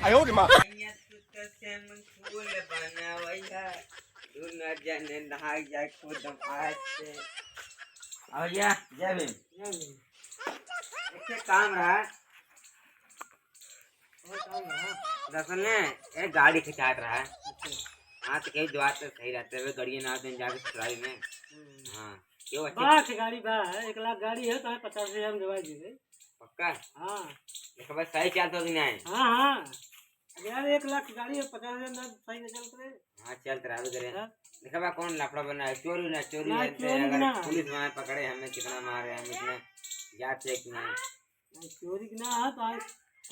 आयो रे माँ फूल बनावैया तू न जाने नहा जाए खुदम आज से भैया जय भीम ऐसे काम रहा दरअसल ने एक गाड़ी खिंचाट रहा है। हाँ तो कहीं दुआ तो सही रहते हुए गाड़ी ना दिन जाके ससुराली में। हाँ क्यों अच्छी बात गाड़ी बा 1 लाख गाड़ी है तो 50,000 में दवा दीजिए। पक्का हाँ देखो बस सही चलता हो कि नहीं। हाँ हाँ अब यार 1 लाख की गाड़ी है 50,000 में सही नहीं चल रहे। हाँ चलते रहा भी करे देखो बा कौन लफड़ा बना है चोरी ना चोरी ना, है चोरी अगर ना। पुलिस वहाँ पकड़े हमें कितना मारे हम इतने याद थे कि नहीं चोरी की ना है तो आज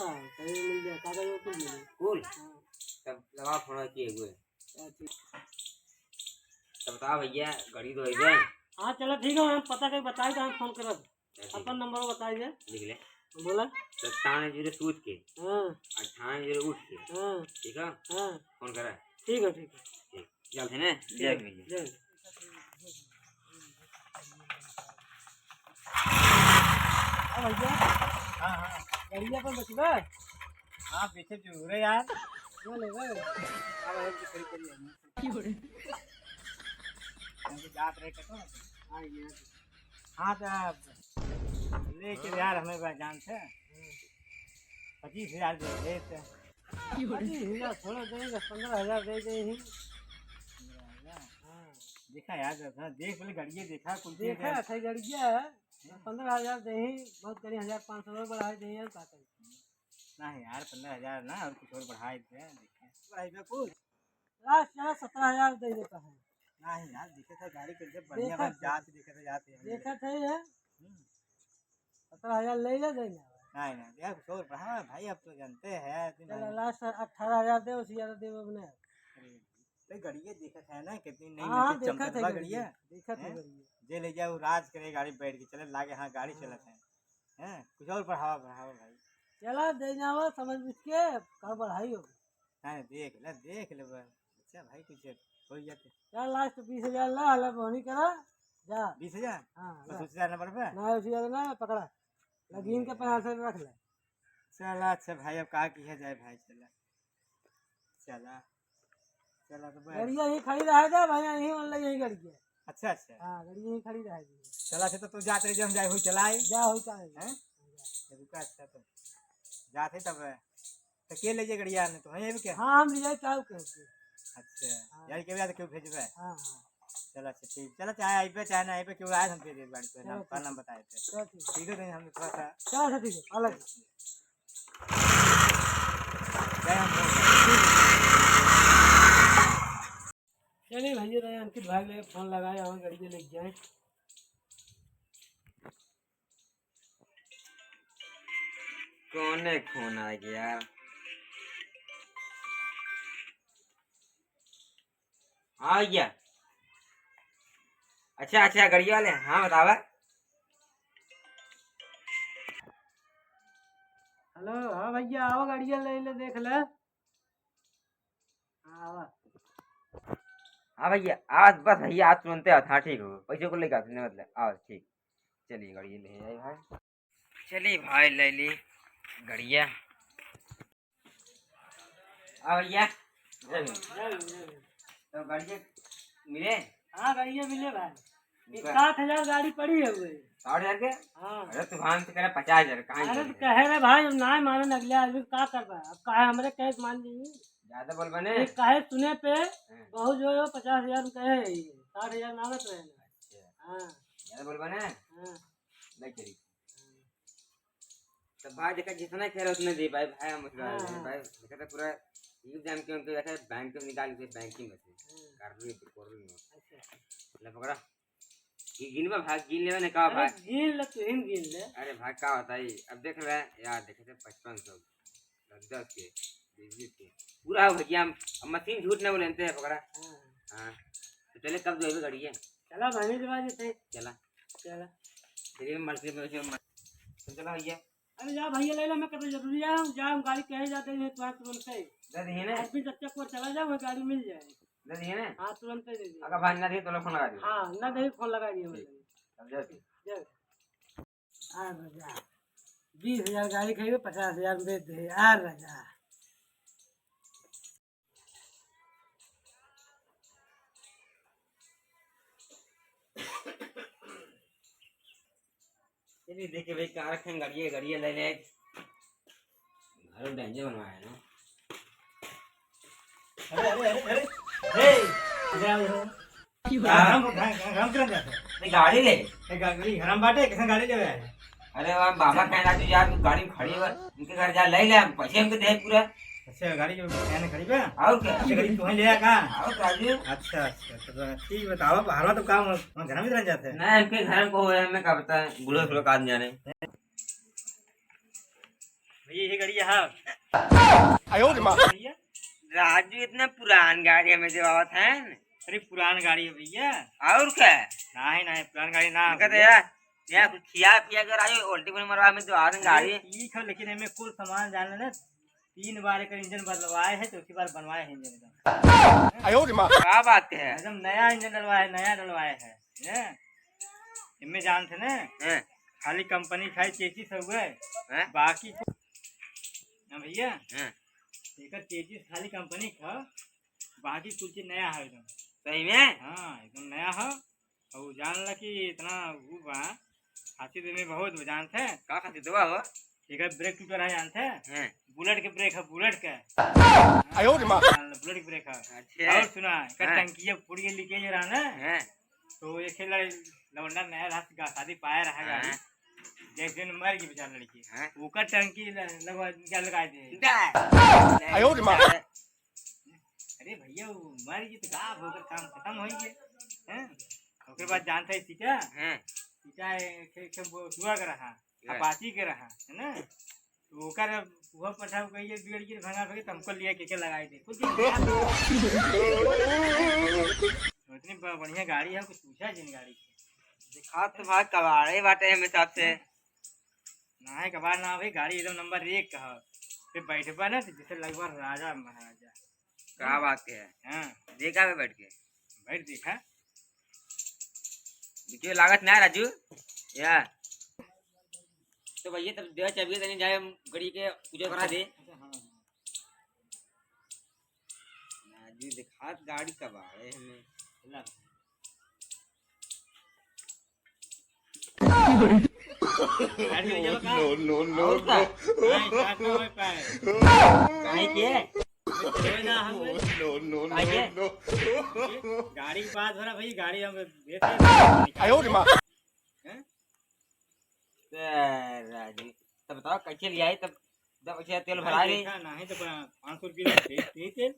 हाँ सही मिल जाए कागज वो कुछ मिले। कूल हाँ तब दवा फोड़ा किए हुए ठीक। तब बताओ भैया गाड़ी तो गए हाँ चलो ठीक है हम पता करके बताए तो हम फोन करब अपन नंबर बताइए लिख ले बोला 97 सूझ के हाँ 98 उठ के हाँ ठीक है हाँ फोन करा ठीक है ठीक चलते ना जय भैया जय भैया हाँ हाँ गाड़िया पर बचबा हाँ पीछे जरूर है यार। क्या लेगा अब एक भी खड़ी करी है हमको जात रहे कतो हाँ ये हाँ तो लेके यार हमें जान से 25,000 दे देते 25,000 थोड़ा देंगे 15,000 दे दे ही देखा यार जरा देख बोले गाड़िए देखा कुछ देखा था गाड़िया 15,000 दे ही बहुत करी 1,500 और बढ़ा दे यार का करी नहीं यार 15,000 ना और कुछ और बढ़ाए थे देखे बढ़ाई में कुछ लास्ट यार 17,000 दे देता है नहीं यार देखे था गाड़ी कैसे बढ़िया बस जाते देखे थे जाते देखा थे ये 17,000 ले ले देना नहीं नहीं यार कुछ और बढ़ा भाई अब तो जानते हैं चलो लास्ट 18,000 दे उसी ज्यादा दे अपने तो गड़िए देखा है ना कितनी नई हाँ नई देखा चमकत था गड़िए देखा था जे ले जाओ राज करे गाड़ी बैठ के चले लागे हाँ गाड़ी चलत है हैं कुछ और बढ़ावा बढ़ावा भाई चला दे जावा समझ बुझ के का बढ़ाई हो नहीं देख ले बस। अच्छा भाई कुछ हो जाते चल लास्ट 20,000 ला हला बोनी करा जा 20,000 हाँ तो सोच जाना पड़ पे ना उसी ज्यादा ना पकड़ा लगीन के 50 रख ले चला अच्छा भाई अब कहा किया जाए भाई चला चला चला तो भाई गाड़िया यही खड़ी रह जा भाई यही मतलब यही गाड़ी है अच्छा अच्छा हाँ गाड़ी यही खड़ी रहेगी चला अच्छा तो तू जाते रहे हम जाए हुई चलाए जा हो का हैं रुका अच्छा तो जाते तब तो के ले जाए गड़िया ने तो है क्या हाँ हम ले जाए क्या कहते अच्छा यार के बाद क्यों भेजबे हाँ हाँ चला अच्छा ठीक चला चाहे आई पे चाहे ना आई पे क्यों आए हम दे दे गाड़ी पे नाम का नाम बताए थे चल ठीक ठीक है हम थोड़ा सा चल ठीक है अलग जाए हम चलिए भैया रहे अंकित भाई ले फोन लगाए और गाड़ी के लेके जाए कौन फोन आ गया यार हाँ भैया अच्छा अच्छा गाड़ी वाले हाँ बतावा हेलो हाँ भैया आओ गाड़िया ले ले देख ले हाँ हाँ भैया आज बस भैया आज तुरंत आओ हाँ ठीक हो पैसे को लेकर आते मतलब आओ ठीक चलिए गाड़ी ले आई भाई चलिए भाई ले ली गाड़िया हाँ भैया तो गाड़िया मिले हाँ गाड़िया मिले भाई 60,000 गाड़ी पड़ी है हुए 60,000 के हाँ अरे तूफान से कह 50,000 कहाँ अरे तो कहे रे भाई अब ना माने अगले आदमी का कर रहा है अब काहे हमरे कैस मान लीजिए ज्यादा बोल बने ये काहे सुने पे बहुत जो है 50,000 कहे 60,000 मांगत रहे हाँ ज्यादा बोल बने हाँ नहीं चली तो भाई देखा जितना कह रहे उतने दे भाई भाई हम भाई देखा था पूरा एग्जाम के उनको देखा बैंक में निकाल के बैंकिंग में से कर रही ले पकड़ा ये गिन में भाग गिन ले ने कहा भाई गिन ले तू हिम गिन ले अरे भाई क्या होता है अब देख रहे यार देखे थे 5500 10 के 20 के पूरा हो गया अब मशीन झूठ नहीं बोलते हैं पकड़ा हाँ तो चले कब जो गाड़ी है चला भाई जवाब से चला चला चलिए मर्जी में तो चला भैया अरे जा भैया ले लो मैं कभी जरूरी जाऊँ गाड़ी कहे जाते हैं तुरंत से दे दिए ना अभी तक को चला जाओ गाड़ी मिल जाएगी दे दिए ना हाँ तुरंत दे दिए अगर भाई ना दिए तो फोन लगा दिए हाँ ना दे फोन लगा दिए अब जा 20,000 गाड़ी खाई 50,000 में दे यार राजा चलिए देखिए भाई कहाँ रखें गाड़िए ले ले घर डेंजर बनवाया है ना। अरे अरे अरे अरे हे हम करन जाते नहीं गाड़ी ले। हैं गाड़ी हराम बाटे कैसे गाड़ी ले आए अरे वहाँ बाबा कह रहा यार तू गाड़ी में खड़ी है उनके घर जा ले ले पैसे हमको दे पूरा। अच्छा गाड़ी जो मैंने खड़ी पे और क्या अच्छा गाड़ी तुम्हें ले आया कहाँ और राजू अच्छा अच्छा तो ठीक बताओ हरवा तो काम घर में रह जाते हैं ना इनके घर को है हमें क्या पता है बूढ़े लोग आदमी जाने। भैया ये गाड़ी है भैया राजू इतना पुरान गाड़ी हमें जो आवत है अरे पुरान गाड़ी है भैया और क्या नहीं नहीं पुरान गाड़ी ना कहते यार यहाँ कुछ खिया पिया कर आयो उल्टी बनी मरवा में जो आदमी गाड़ी ठीक है लेकिन हमें कुल सामान जान लेना 3 बार का इंजन बदलवाए है चौथी बार बनवाए है इंजन का क्या बात है एकदम नया इंजन डलवाए नया डलवाए है इनमें जानते ना हैं? खाली कंपनी खाई चेचिस हो गए हैं? बाकी भैया हैं? एक चेचिस खाली कंपनी का बाकी कुछ चीज नया है एकदम सही में हाँ एकदम नया है और जान ला कि इतना वो बा खासी देर में बहुत जानते हैं का खाती दवा हो एक ब्रेक टूटर है जानते हैं हैं? बुलेट के ब्रेक है बुलेट का बुलेट के ब्रेक है अच्छा और सुना का हाँ। टंकी पूरी लीकेज रहा ना हैं? तो ये खेला लौंडा नया रात का शादी पाया रहा गाड़ी हाँ। एक दिन मर गई बेचारा लड़की हाँ। ऊपर टंकी लगवा क्या लगा दे अरे भैया वो मर गई तो का होकर काम खत्म हो गया हैं उसके बाद जानते है सीटा हैं? सीटा दुआ कर रहा अपाची के रहा है ना तो ओकर वो पठाव कहिए बिगड़ के भंगा भगे तुमको लिया के लगाई दे कुछ इतनी बढ़िया गाड़ी है कुछ पूछा जिन गाड़ी की दिखा तो भाई कबाड़े बाटे हमें सबसे ना है कबाड़ ना भाई गाड़ी एकदम नंबर 1 का है फिर बैठबा ना तो जैसे लगभग राजा महाराजा क्या बात है हाँ देखा में बैठ के बैठ देखा देखिए लागत ना राजू या तो भैया तब देवा चाबी तनी जाए गड़ी के पूजा करा दे राजू दिखा गाड़ी कबाड़े हमें काहे के गाड़ी के पास भरा भाई गाड़ी हम राजू तब बताओ कैसे ले आए तब जब अच्छा तेल भरा ले नहीं तो 500 रुपये तेल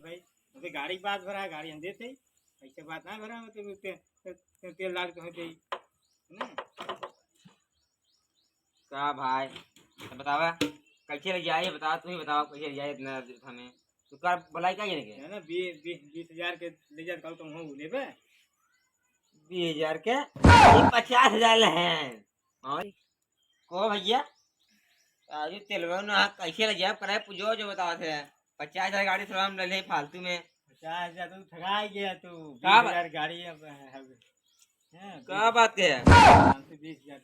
भाई गाड़ी के पास भरा गाड़ी हम देते ऐसे बात ना भरा मतलब तेल लाग तो होते ना क्या भाई तो बतावा कैसे ले जाए बता तू ही बताओ कैसे ले जाए इतना हमें तो कर बुलाई क्या ये है ना 20,000 के ले जा कल तुम हो लेबे 20,000 के 50,000 है और को भैया आज तेलवा ना कैसे ले जाए पर पूछो जो बताओ थे 50,000 गाड़ी थोड़ा हम ले ले फालतू में 50,000 तो ठगा गया तू क्या 20,000 गाड़ी अब क्या बात है 20,000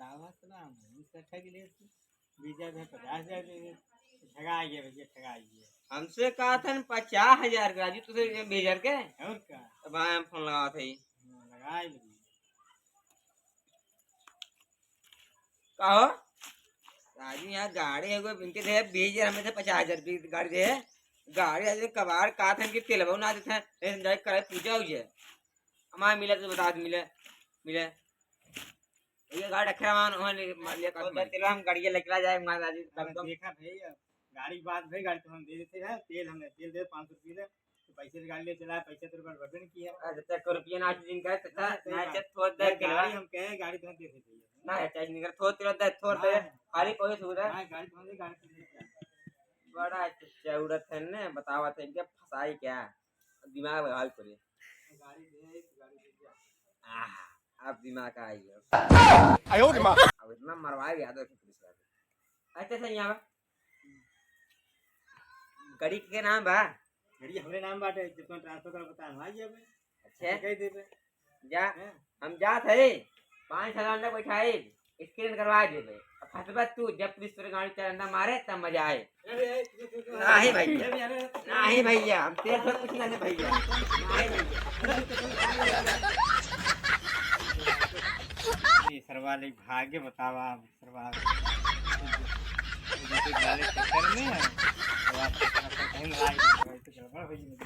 दावा सलाम इसका ठग ले 20,000 50,000 ठगा गया भैया ठगा गया हमसे कहा था 50,000 का राजू तुझे 20,000 के और का अब हम फोन लगा थे लगाए कहो राजू यहाँ गाड़ी है कोई इनके दे 20,000 हमें से 50,000 रुपये की गाड़ी दे गाड़ी आज कबाड़ कहा था इनकी तेल ना देते हैं जाए करे पूजा हुई है हमारे मिले तो बता मिले मिले ये गाड़ी रखे हम गाड़ी लेके जाए राजू देखा भैया गाड़ी की बात भाई गाड़ी तो हम दे देते हैं तेल हमने तेल दे 500 रुपये दे तो पैसे से गाड़ी ले चला पैसे तो भरबे नहीं किया जब तक रुपया ना दिन का ना थोड़ा गाड़ी हम कहे गाड़ी तो दे देते ना चाहिए निकर थोड़ा दे खाली कोई सुविधा गाड़ी तो गाड़ी बड़ा चौड़त है ने बतावा थे इनके फसाई क्या दिमाग में हाल करे गाड़ी दे अब दिमाग आ गया आयो दिमाग अब इतना मरवा गया तो पुलिस वाले अच्छा सही यहाँ गाड़ी के नाम बा गाड़ी हमरे नाम बाटे जितना ट्रांसफर कर बता भाई जब अच्छा कह देबे जा हम जा थे 5,000 तक बैठाए स्क्रीन करवा देबे फटबा तू जब पुलिस तेरे गाड़ी चलना मारे तब मजा आए। नहीं भैया, नहीं भैया, हम तेरे से कुछ नहीं भैया, नहीं भैया। ये सरवाल एक भाग्य बतावा सरवाल वाले चक्कर में तो आप कहीं लाई तो गड़बड़ हो गई।